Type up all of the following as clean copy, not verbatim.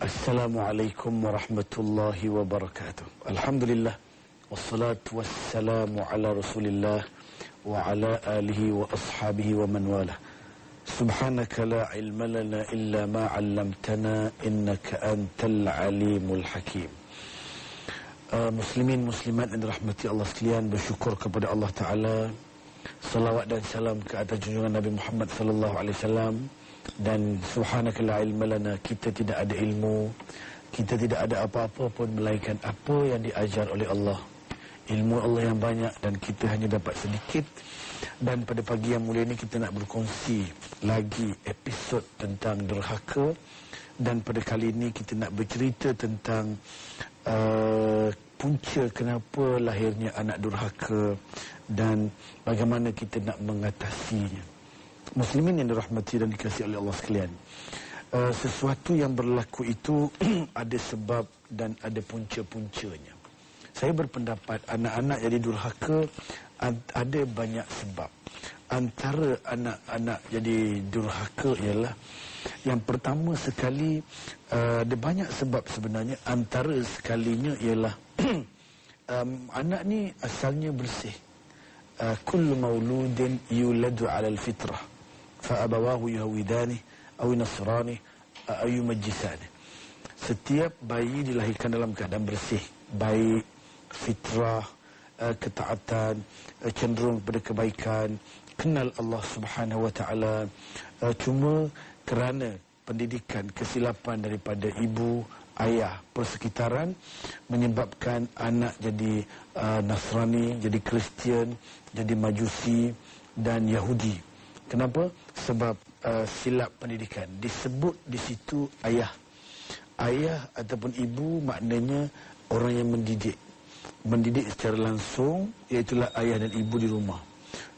Assalamualaikum warahmatullahi wabarakatuh. Alhamdulillah. Wassalatu wassalamu ala rasulillah wa ala alihi wa ashabihi wa man wala. Subhanaka la ilma lana illa ma 'allamtana innaka antal alimul hakim. Muslimin muslimat yang dirahmati Allah sekalian, bersyukur kepada Allah Ta'ala. Salawat dan salam ke atas junjungan Nabi Muhammad sallallahu alaihi wasallam. Dan subhanaka la ilma lana, kita tidak ada ilmu, kita tidak ada apa-apa pun melainkan apa yang diajar oleh Allah. Ilmu Allah yang banyak dan kita hanya dapat sedikit. Dan pada pagi yang mulia ini kita nak berkongsi lagi episod tentang derhaka. Dan pada kali ini kita nak bercerita tentang punca kenapa lahirnya anak durhaka dan bagaimana kita nak mengatasinya. Muslimin yang dirahmati dan dikasihi oleh Allah sekalian, sesuatu yang berlaku itu ada sebab dan ada punca-puncanya. Saya berpendapat anak-anak jadi durhaka ada banyak sebab. Antara anak-anak jadi durhaka ialah, yang pertama sekali, ada banyak sebab sebenarnya. Antara sekalinya ialah anak ni asalnya bersih. Kullu mauludin yuladu ala al-fitrah fa'abawahu yuhawidani aw nasrani aw yumajjisani. Setiap bayi dilahirkan dalam keadaan bersih, baik, fitrah, ketaatan, cenderung kepada kebaikan, kenal Allah Subhanahu wa taala. Cuma kerana pendidikan, kesilapan daripada ibu, ayah, persekitaran menyebabkan anak jadi Nasrani, jadi Kristian, jadi Majusi dan Yahudi. Kenapa? Sebab silap pendidikan. Disebut di situ ayah. Ayah ataupun ibu maknanya orang yang mendidik. Mendidik secara langsung, iaitulah ayah dan ibu di rumah.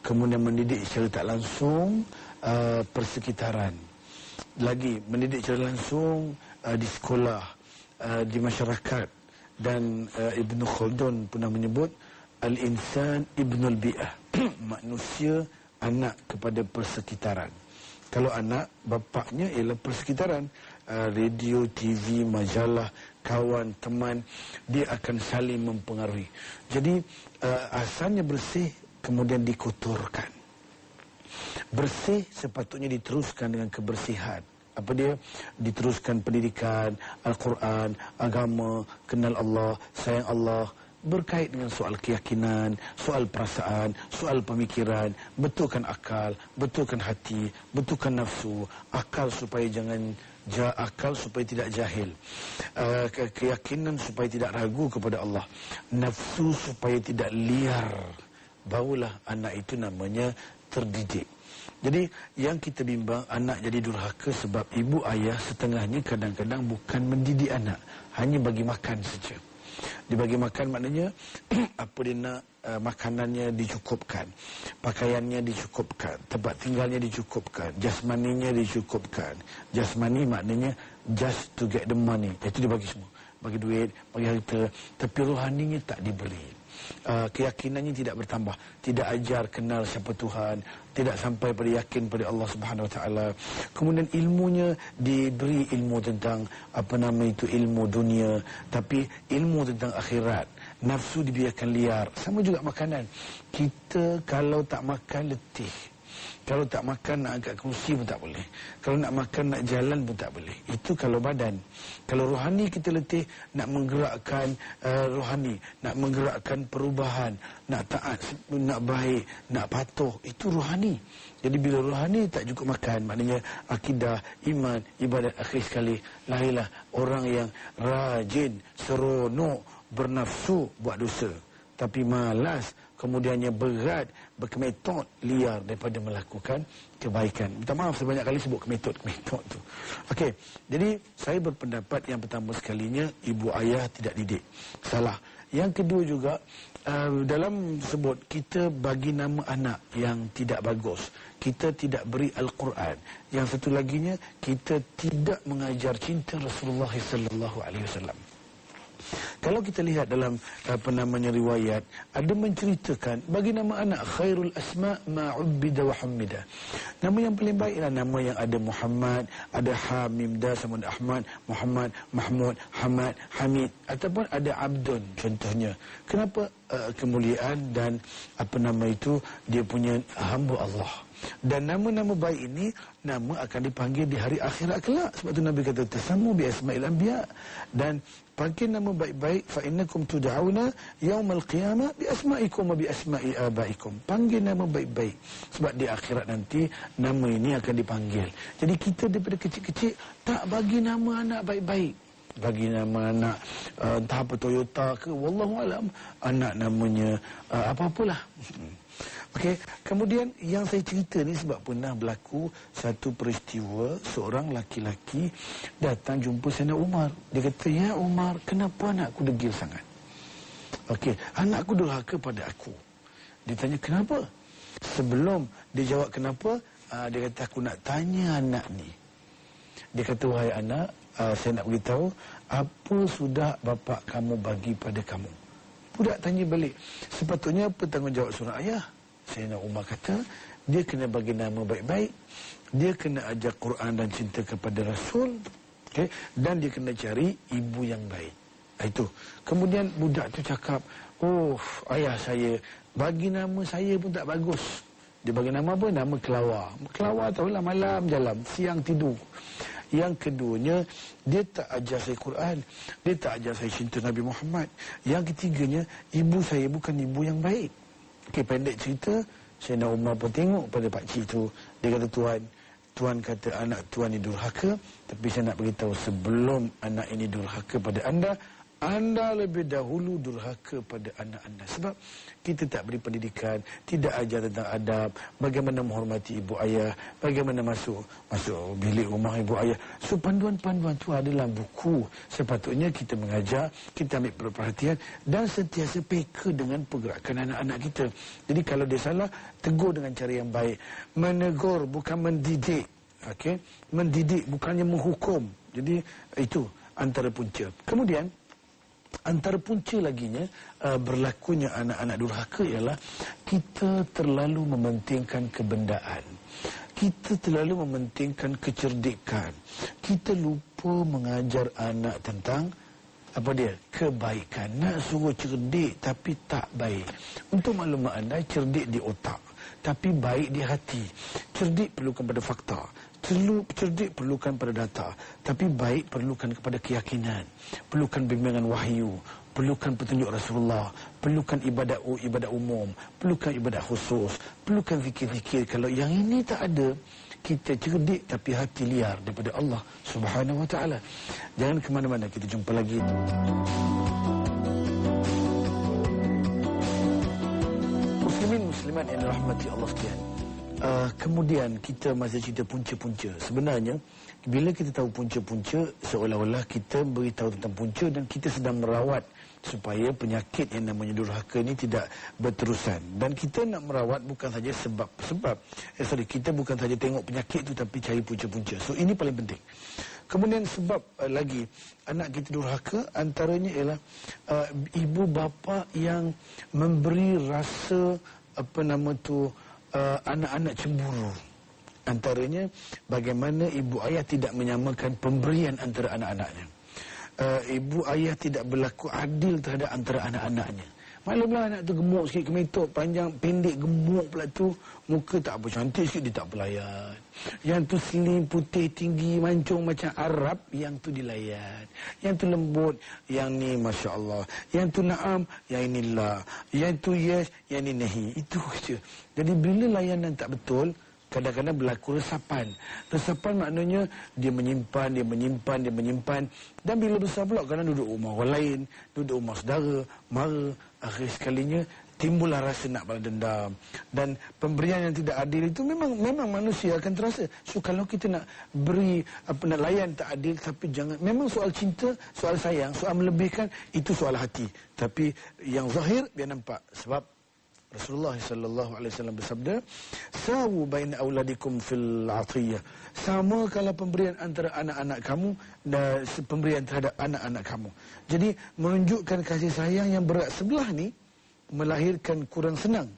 Kemudian mendidik secara tak langsung, persekitaran. Lagi mendidik secara langsung di sekolah, di masyarakat. Dan Ibn Khaldun pernah menyebut al-insan ibnul bi'ah. Manusia anak kepada persekitaran. Kalau anak, bapaknya ialah persekitaran. Radio, TV, majalah, kawan, teman, dia akan saling mempengaruhi. Jadi asalnya bersih, kemudian dikotorkan. Bersih sepatutnya diteruskan dengan kebersihan. Apa dia? Diteruskan pendidikan, Al-Quran, agama, kenal Allah, sayang Allah, berkait dengan soal keyakinan, soal perasaan, soal pemikiran, betulkan akal, betulkan hati, betulkan nafsu, akal supaya akal supaya tidak jahil, keyakinan supaya tidak ragu kepada Allah, nafsu supaya tidak liar. Barulah anak itu namanya terdidik. Jadi yang kita bimbang, anak jadi durhaka sebab ibu ayah setengahnya kadang-kadang bukan mendidik anak, hanya bagi makan saja. Dibagi makan maknanya apa dia nak, makanannya dicukupkan, pakaiannya dicukupkan, tempat tinggalnya dicukupkan, jasmaninya dicukupkan. Jasmani maknanya just to get the money, itu dia bagi semua, bagi duit, bagi harta, tapi rohaninya tak diberi. Keyakinannya tidak bertambah, tidak ajar kenal siapa Tuhan, tidak sampai pada yakin pada Allah Subhanahu Wa Taala. Kemudian ilmunya diberi ilmu tentang ilmu dunia, tapi ilmu tentang akhirat, nafsu dibiarkan liar. Sama juga makanan. Kita kalau tak makan letih. Kalau tak makan nak angkat kerusi pun tak boleh. Kalau nak makan nak jalan pun tak boleh. Itu kalau badan. Kalau rohani kita letih, nak menggerakkan rohani, nak menggerakkan perubahan, nak taat, nak baik, nak patuh, itu rohani. Jadi bila rohani tak cukup makan, maknanya akidah, iman, ibadat, akhir sekali lahirlah orang yang rajin, seronok, bernafsu buat dosa, tapi malas, kemudiannya berat, berkemetot, liar daripada melakukan kebaikan. Minta maaf sebanyak kali sebut kemetot tu. Okey, jadi saya berpendapat yang pertama sekalinya ibu ayah tidak didik. Salah. Yang kedua juga, dalam sebut kita bagi nama anak yang tidak bagus. Kita tidak beri Al-Quran. Yang satu laginya, kita tidak mengajar cinta Rasulullah sallallahu alaihi wasallam. Kalau kita lihat dalam riwayat, ada menceritakan bagi nama anak khairul asma ma'ubbida wa hamida. Nama yang paling baik ialah nama yang ada Muhammad, ada Ha, Mim, Da, sama ada Ahmad, Muhammad, Mahmud, Hamad, Hamid, ataupun ada Abdun contohnya. Kenapa? Kemuliaan dan dia punya hamba Allah. Dan nama-nama baik ini, nama akan dipanggil di hari akhirat kelak. Sebab tu Nabi kata tasammu bi asma'il anbiya, dan panggil nama baik-baik, fa innakum tud'auna yaumal qiyamah bi asma'ikum wa bi asma'i abaikum. Panggil nama baik-baik, sebab di akhirat nanti nama ini akan dipanggil. Jadi kita daripada kecil-kecil tak bagi nama anak baik-baik. Bagi nama anak entah apa Toyota ke, wallahu alam, anak namanya apa-apalah. Okey, kemudian yang saya cerita ni sebab pernah berlaku satu peristiwa, seorang laki-laki datang jumpa Sayyidina Umar. Dia kata, "Ya Umar, kenapa anakku degil sangat?" Okey, anakku durhaka pada aku. Dia tanya, "Kenapa?" Sebelum dia jawab kenapa, dia kata, "Aku nak tanya anak ni." Dia kata, "Wahai anak, saya nak beritahu, apa sudah bapa kamu bagi pada kamu?" Budak tanya balik, "Sepatutnya apa tanggungjawab seorang ayah?" Sayyidina Umar kata, dia kena bagi nama baik-baik, dia kena ajar Quran dan cinta kepada Rasul, okay? Dan dia kena cari ibu yang baik. Itu. Kemudian budak tu cakap, "Oh, ayah saya bagi nama saya pun tak bagus." Dia bagi nama apa? Nama Kelawar. Kelawar tahulah malam jalan, siang tidur. Yang keduanya, dia tak ajar saya Quran, dia tak ajar saya cinta Nabi Muhammad. Yang ketiganya, ibu saya bukan ibu yang baik. Okey, pendek cerita, Sayyidina Umar pun tengok pada pakcik tu. Dia kata, Tuan kata anak Tuan ni durhaka, tapi saya nak beritahu, sebelum anak ini durhaka pada anda lebih dahulu durhaka pada anak anda. Sebab kita tak beri pendidikan, tidak ajar tentang adab, bagaimana menghormati ibu ayah, bagaimana masuk bilik rumah ibu ayah. So panduan-panduan tu adalah buku. Sepatutnya kita mengajar, kita ambil perhatian dan sentiasa peka dengan pergerakan anak-anak kita. Jadi kalau dia salah, tegur dengan cara yang baik. Menegur bukan mendidik. Okey, mendidik bukannya menghukum. Jadi itu antara punca. Kemudian antara punca laginya berlakunya anak-anak durhaka ialah kita terlalu mementingkan kebendaan. Kita terlalu mementingkan kecerdikan. Kita lupa mengajar anak tentang kebaikan. Nak suruh cerdik tapi tak baik. Untuk maklumat anda, cerdik di otak tapi baik di hati. Cerdik perlukan pada fakta, cerdik perlukan pada data, tapi baik perlukan kepada keyakinan, perlukan bimbingan wahyu, perlukan petunjuk Rasulullah, perlukan ibadat umum, perlukan ibadat khusus, perlukan zikir-zikir. Kalau yang ini tak ada, kita cerdik tapi hati liar daripada Allah Subhanahu Wa Taala. Jangan ke mana-mana, kita jumpa lagi. Muslimin muslimat yang dirahmati Allah sekalian. Kemudian kita masih cerita punca-punca. Sebenarnya bila kita tahu punca-punca, seolah-olah kita beritahu tentang punca dan kita sedang merawat supaya penyakit yang namanya durhaka ini tidak berterusan. Dan kita nak merawat bukan saja kita bukan saja tengok penyakit itu, tapi cari punca-punca. So ini paling penting. Kemudian sebab lagi anak kita durhaka, antaranya ialah ibu bapa yang memberi rasa anak-anak cemburu. Antaranya bagaimana ibu ayah tidak menyamakan pemberian antara anak-anaknya. Ibu ayah tidak berlaku adil terhadap antara anak-anaknya. Maklumlah anak tu gemuk sikit, kemetok panjang pendek, gemuk pula tu, muka tak apa cantik sikit, dia tak pelayan. Yang tu slim, putih, tinggi, mancung macam Arab, yang tu dilayan. Yang tu lembut, yang ni Masya Allah. Yang tu naam, yang ini la. Yang tu yes, yang ini nahi. Itu je. Jadi bila layanan tak betul, kadang-kadang berlaku resapan. Resapan maknanya dia menyimpan. Dan bila besar pula, kadang duduk rumah orang lain, duduk rumah saudara, marah. Akhir sekalinya timbullah rasa nak balas dendam. Dan pemberian yang tidak adil itu memang manusia akan terasa. So kalau kita nak beri nak layan tak adil, tapi jangan, memang soal cinta, soal sayang, soal melebihkan, itu soal hati. Tapi yang zahir biar nampak. Sebab Rasulullah sallallahu alaihi wasallam bersabda, "Sawu baina auladikum fil 'atiyah." Samakanlah pemberian antara anak-anak kamu dan pemberian terhadap anak-anak kamu. Jadi menunjukkan kasih sayang yang berat sebelah ni melahirkan kurang senang.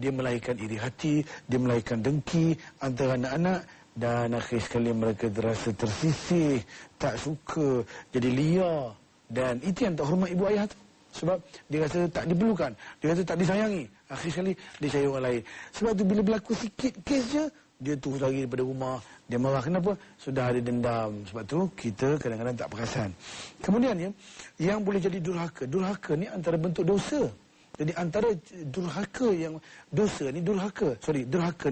Dia melahirkan iri hati, dia melahirkan dengki antara anak-anak, dan akhir sekali mereka terasa tersisih, tak suka, jadi liar. Dan itu yang tak hormat ibu ayah tu. Sebab dia rasa tak diperlukan, dia rasa tak disayangi. Akhir sekali dia cari orang lain. Sebab tu bila berlaku sikit kes je, dia terus lari daripada rumah. Dia marah. Kenapa? Sudah ada dendam. Sebab tu kita kadang-kadang tak perasan. Kemudiannya, yang boleh jadi durhaka. Durhaka ni antara bentuk dosa. Jadi antara durhaka yang dosa ni durhaka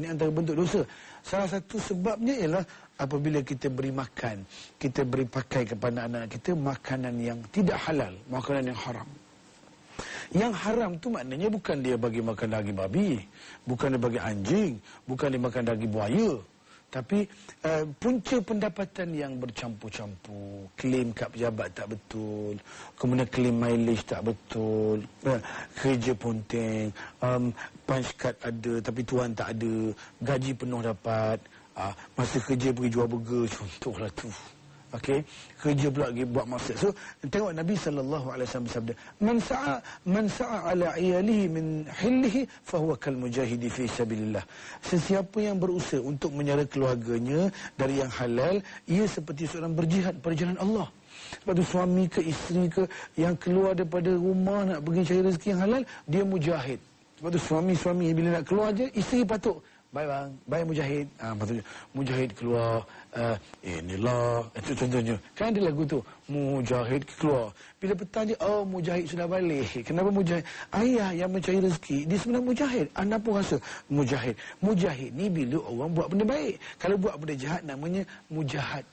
ni antara bentuk dosa. Salah satu sebabnya ialah apabila kita beri makan, kita beri pakai kepada anak-anak kita makanan yang tidak halal, makanan yang haram. Yang haram tu maknanya bukan dia bagi makan daging babi, bukan dia bagi anjing, bukan dia makan daging buaya. Tapi punca pendapatan yang bercampur-campur, klaim kad pejabat tak betul, kemudian klaim mileage tak betul, kerja ponteng, punch card ada tapi tuan tak ada, gaji penuh dapat, masa kerja pergi jual burger, contohlah tu. Okey, kerja pula pergi buat maksiat. So tengok Nabi sallallahu alaihi wasallam bersabda, man sa'a ala iyalihi min hillihi fahuwa kal mujahidi fi sabilillah. Sesiapa yang berusaha untuk menyara keluarganya dari yang halal, ia seperti seorang berjihad pada jalan Allah. Sebab tu suami ke isteri ke yang keluar daripada rumah nak pergi cari rezeki yang halal, dia mujahid. Sebab tu suami-suami bila nak keluar je, isteri patuk, "Baik bang, baik mujahid." Maksudnya mujahid keluar, inilah, itu contohnya. Kan ada lagu tu, mujahid keluar. Bila petang je, oh mujahid sudah balik. Kenapa mujahid? Ayah yang mencari rezeki, dia sebenarnya mujahid. Anda pun rasa mujahid. Mujahid ni bila orang buat benda baik. Kalau buat benda jahat, namanya mujahad.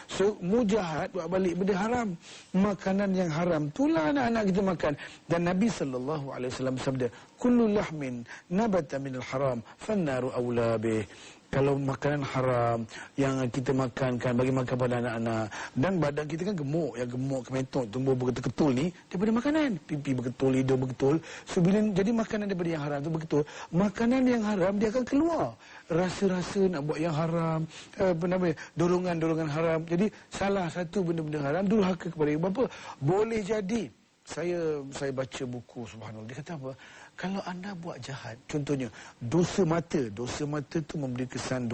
So mujahad buat balik benda haram. Makanan yang haram itulah anak-anak kita makan. Dan Nabi sallallahu alaihi wasallam bersabda, kullu lahmin nabata minal haram fannaru aula bih. Kalau makanan haram yang kita makankan, bagi makan pada anak-anak, dan badan kita kan gemuk, yang gemuk kemetot, tumbuh berketul ni daripada makanan, pipi berketul, hidung berketul. So bila jadi makanan daripada yang haram tu berketul, makanan yang haram dia akan keluar rasa-rasa nak buat yang haram, dorongan-dorongan haram. Jadi salah satu benda-benda haram durhaka kepada ibu bapa. Boleh jadi saya baca buku, subhanallah, dia kata apa? Kalau anda buat jahat, contohnya dosa mata tu memberi kesan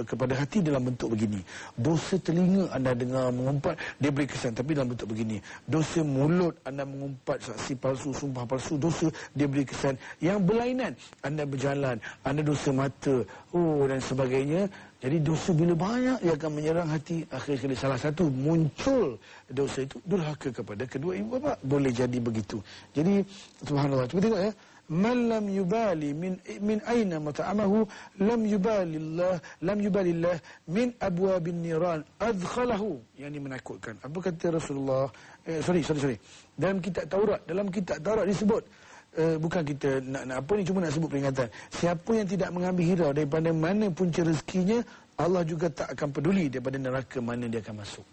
kepada hati dalam bentuk begini. Dosa telinga anda dengar mengumpat, dia beri kesan tapi dalam bentuk begini. Dosa mulut anda mengumpat saksi palsu, sumpah palsu, dosa dia beri kesan yang berlainan. Anda berjalan, anda dosa mata, dan sebagainya. Jadi dosa bila banyak, dia akan menyerang hati. Akhir sekali salah satu muncul dosa itu durhaka kepada kedua ibu bapa. Boleh jadi begitu. Jadi subhanallah, cuba tengok ya. Man lam yubali min aina mat'amahu lam yubalillah min abwabin niran adkhalahu. Yang ini menakutkan. Apa kata Rasulullah? Sorry. Dalam kitab Taurat disebut, bukan kita nak apa ni, cuma nak sebut peringatan. Siapa yang tidak mengambil hirau daripada mana punca rezekinya, Allah juga tak akan peduli daripada neraka mana dia akan masuk.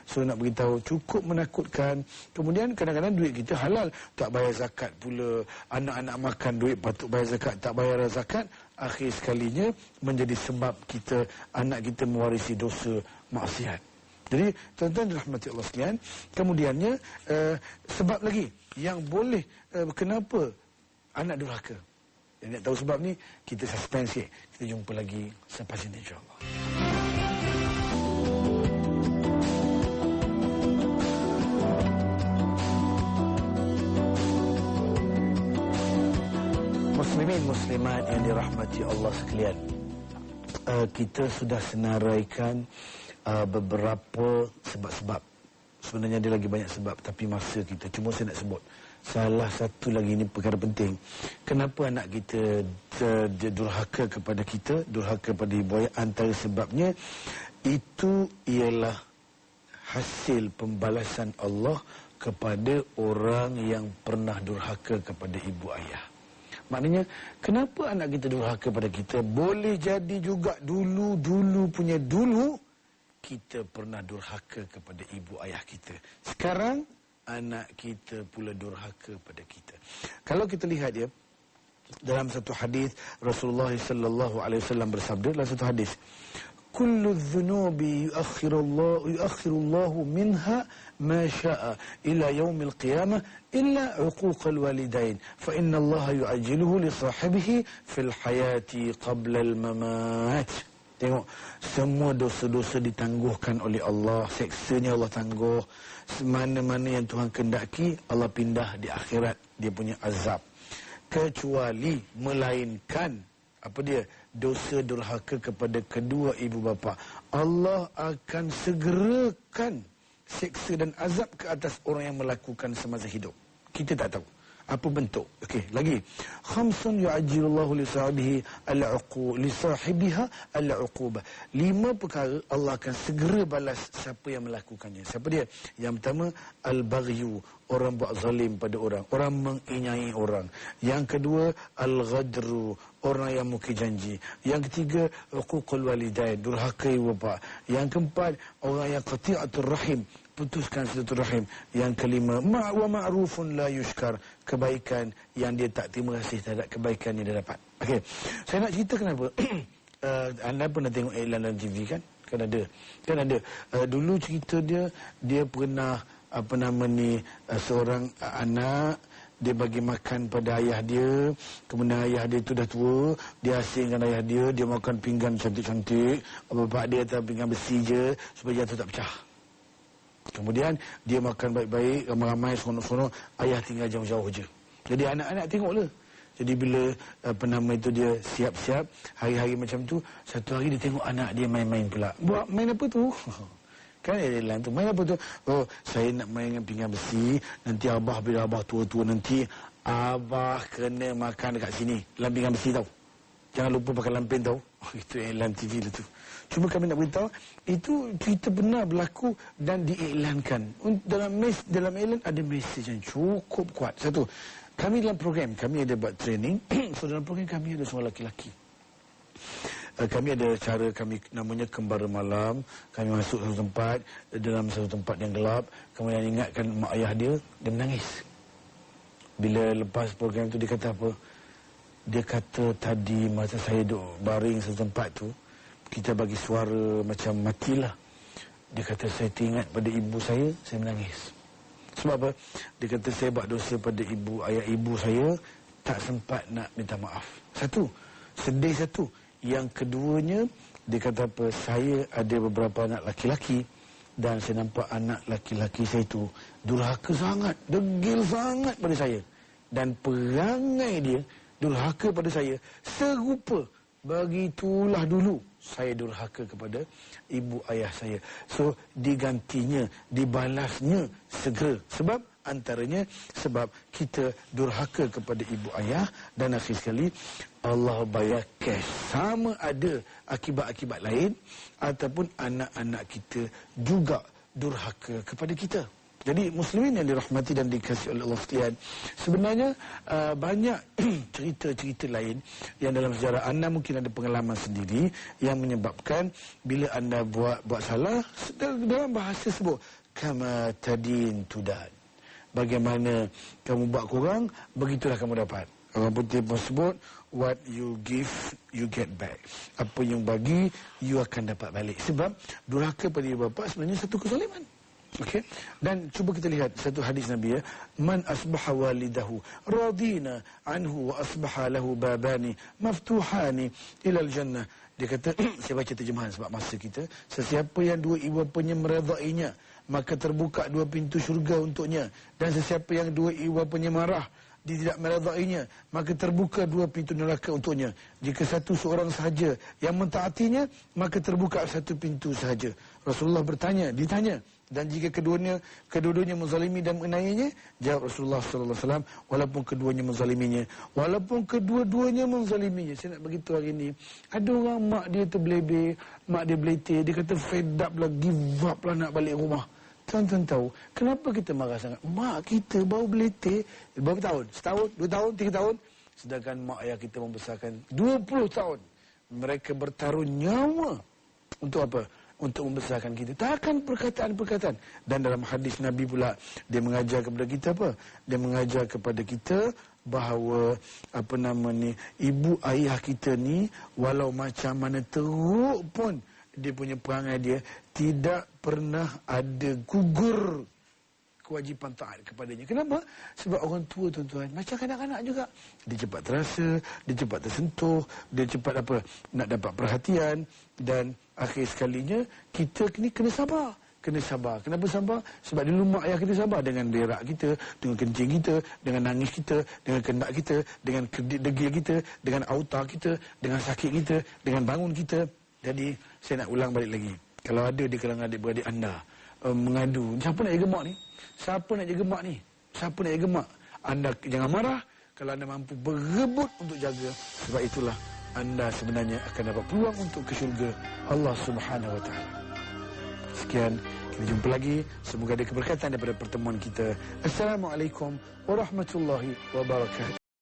So nak beritahu, cukup menakutkan. Kemudian kadang-kadang duit kita halal, tak bayar zakat pula. Anak-anak makan duit patut bayar zakat, tak bayar zakat. Akhir sekalinya menjadi sebab anak kita mewarisi dosa maksiat. Jadi tuan-tuan dirahmati Allah sekalian, kemudiannya sebab lagi yang boleh kenapa anak durhaka. Yang nak tahu sebab ni, kita suspense sikit. Kita jumpa lagi selepas ini insya-Allah. Muslimin muslimat yang dirahmati Allah sekalian, kita sudah senaraikan beberapa sebab-sebab. Sebenarnya ada lagi banyak sebab, tapi masa kita, cuma saya nak sebut salah satu lagi, ini perkara penting. Kenapa anak kita durhaka kepada kita, durhaka kepada ibu ayah? Antara sebabnya itu ialah hasil pembalasan Allah kepada orang yang pernah durhaka kepada ibu ayah. Maknanya, kenapa anak kita durhaka pada kita? Boleh jadi juga dulu kita pernah durhaka kepada ibu ayah kita. Sekarang anak kita pula durhaka pada kita. Kalau kita lihat ya, dalam satu hadis Rasulullah sallallahu alaihi wasallam bersabda dalam satu hadis, kullu dhunubi yuakhirullahu minha ma syaa ila yaumil qiyamah illa uquqal walidain fa inna Allah yu'ajjiluhu li sahibihi fil hayati qabla al mamat. Tengok, semua dosa-dosa ditangguhkan oleh Allah, seksanya Allah tangguh. Mana-mana yang Tuhan kendaki, Allah pindah di akhirat dia punya azab. Kecuali melainkan apa dia, dosa durhaka kepada kedua ibu bapa, Allah akan segerakan seksa dan azab ke atas orang yang melakukan semasa hidup. Kita tak tahu apa bentuk. Okey, lagi. Khamsun yu'ajjilullahu li sahibiha al-uqubah. 5 perkara Allah akan segera balas siapa yang melakukannya. Siapa dia? Yang pertama, al-baghyu, orang buat zalim pada orang, orang menginyai orang. Yang kedua, al-ghadru, orang yang mukir janji. Yang ketiga, uququl walidain, durhaka ibu bapa. Yang keempat, orang yang qati'atur rahim, putuskan silaturahim. Yang kelima, wa ma'rufun la yushkar, kebaikan yang dia tak terima kasih terhadap kebaikan yang dia dapat. Okey, saya nak cerita kenapa. Anda pernah tengok iklan dalam TV kan? Kan ada. Dulu cerita dia pernah seorang anak, dia bagi makan pada ayah dia, kemudian ayah dia tu dah tua, dia asingkan ayah dia makan pinggan cantik-cantik, bapak dia atas pinggan besi je supaya jatuh tak pecah. Kemudian dia makan baik-baik, ramai-ramai, seronok-seronok, ayah tinggal jauh-jauh je. Jadi anak-anak tengoklah. Jadi bila itu dia siap-siap, hari-hari macam tu, satu hari dia tengok anak dia main-main pula. Buat main apa tu? Kan dia tu, main apa tu? Oh, saya nak main dengan pinggan besi, nanti abah, bila abah tua-tua nanti, abah kena makan dekat sini, dalam pinggan besi tau. Jangan lupa pakai lampin tau. Oh, itu iklan TV lah tu. Cuma kami nak beritahu, itu cerita benar berlaku dan diiklankan. Dalam iklan ada mesej yang cukup kuat. Satu, kami dalam program, kami ada buat training. So dalam program kami ada seorang lelaki-lelaki. Kami ada cara, kami namanya kembara malam. Kami masuk satu tempat, dalam satu tempat yang gelap. Kemudian ingatkan mak ayah dia menangis. Bila lepas program tu dia kata apa? Dia kata tadi masa saya duduk baring satu tempat tu, kita bagi suara macam matilah. Dia kata saya teringat pada ibu saya menangis. Sebab apa? Dia kata saya buat dosa pada ayah ibu saya, tak sempat nak minta maaf. Satu, sedih satu. Yang keduanya, dia kata apa? Saya ada beberapa anak laki-laki dan saya nampak anak laki-laki saya itu durhaka sangat, degil sangat pada saya. Dan perangai dia durhaka pada saya serupa. Begitulah dulu saya durhaka kepada ibu ayah saya. So digantinya, dibalasnya segera. Sebab antaranya sebab kita durhaka kepada ibu ayah, dan akhir sekali Allah bayar cash. Sama ada akibat-akibat lain ataupun anak-anak kita juga durhaka kepada kita. Jadi muslimin yang dirahmati dan dikasihi oleh Allah sekalian, sebenarnya banyak cerita-cerita lain yang dalam sejarah anda mungkin ada pengalaman sendiri yang menyebabkan bila anda buat salah, dalam bahasa sebut kama tadin tudan. Bagaimana kamu buat kurang, begitulah kamu dapat. Orang putih pun sebut what you give you get back. Apa yang bagi you akan dapat balik. Sebab durhaka pada ibu bapa sebenarnya satu kezaliman. Okey, dan cuba kita lihat satu hadis Nabi ya, man asbaha walidahu radina anhu wa asbaha lahu babani maftuhani ila al-jannah. Dia kata saya baca terjemahan sebab masa kita, sesiapa yang dua ibu bapanya meredainya, maka terbuka dua pintu syurga untuknya, dan sesiapa yang dua ibu bapanya marah, dia tidak meredainya, maka terbuka dua pintu neraka untuknya. Jika seorang sahaja yang mentaatinya, maka terbuka satu pintu sahaja. Rasulullah ditanya, dan jika kedua-duanya menzalimi dan menganiayanya, jawab Rasulullah sallallahu alaihi wasallam, walaupun keduanya menzaliminya, walaupun kedua-duanya menzaliminya. Saya nak beritahu hari ini, ada orang mak dia terbelebih, mak dia belete, dia kata fed up lah, give up lah nak balik rumah. Tuan-tuan tahu, kenapa kita marah sangat? Mak kita baru belete berapa tahun? Setahun, 2 tahun, 3 tahun. Sedangkan mak ayah kita membesarkan 20 tahun. Mereka bertaruh nyawa untuk apa? untuk membesarkan kita. Takkan perkataan-perkataan. Dan dalam hadis Nabi pula, dia mengajar kepada kita apa? Dia mengajar kepada kita bahawa ibu ayah kita ni walau macam mana teruk pun dia punya perangai dia, tidak pernah ada gugur kewajipan taat kepadanya. Kenapa? Sebab orang tua, tuan-tuan, macam kanak-kanak juga. Dia cepat terasa, dia cepat tersentuh, dia cepat nak dapat perhatian, dan akhir sekalinya kita ni kena sabar. Kena sabar. Kenapa sabar? Sebab dulu mak ayah kita sabar dengan berak kita, dengan kencing kita, dengan nangis kita, dengan kendak kita, dengan degil kita, dengan autar kita, dengan sakit kita, dengan bangun kita. Jadi saya nak ulang balik lagi. Kalau ada di kalangan adik-beradik anda mengadu, siapa nak jaga mak ni? Siapa nak jaga mak ni? Siapa nak jaga mak? Anda jangan marah kalau anda mampu berebut untuk jaga. Sebab itulah anda sebenarnya akan dapat peluang untuk ke syurga Allah Subhanahu Wa Taala. Sekian, kita jumpa lagi. Semoga ada keberkatan daripada pertemuan kita. Assalamualaikum warahmatullahi wabarakatuh.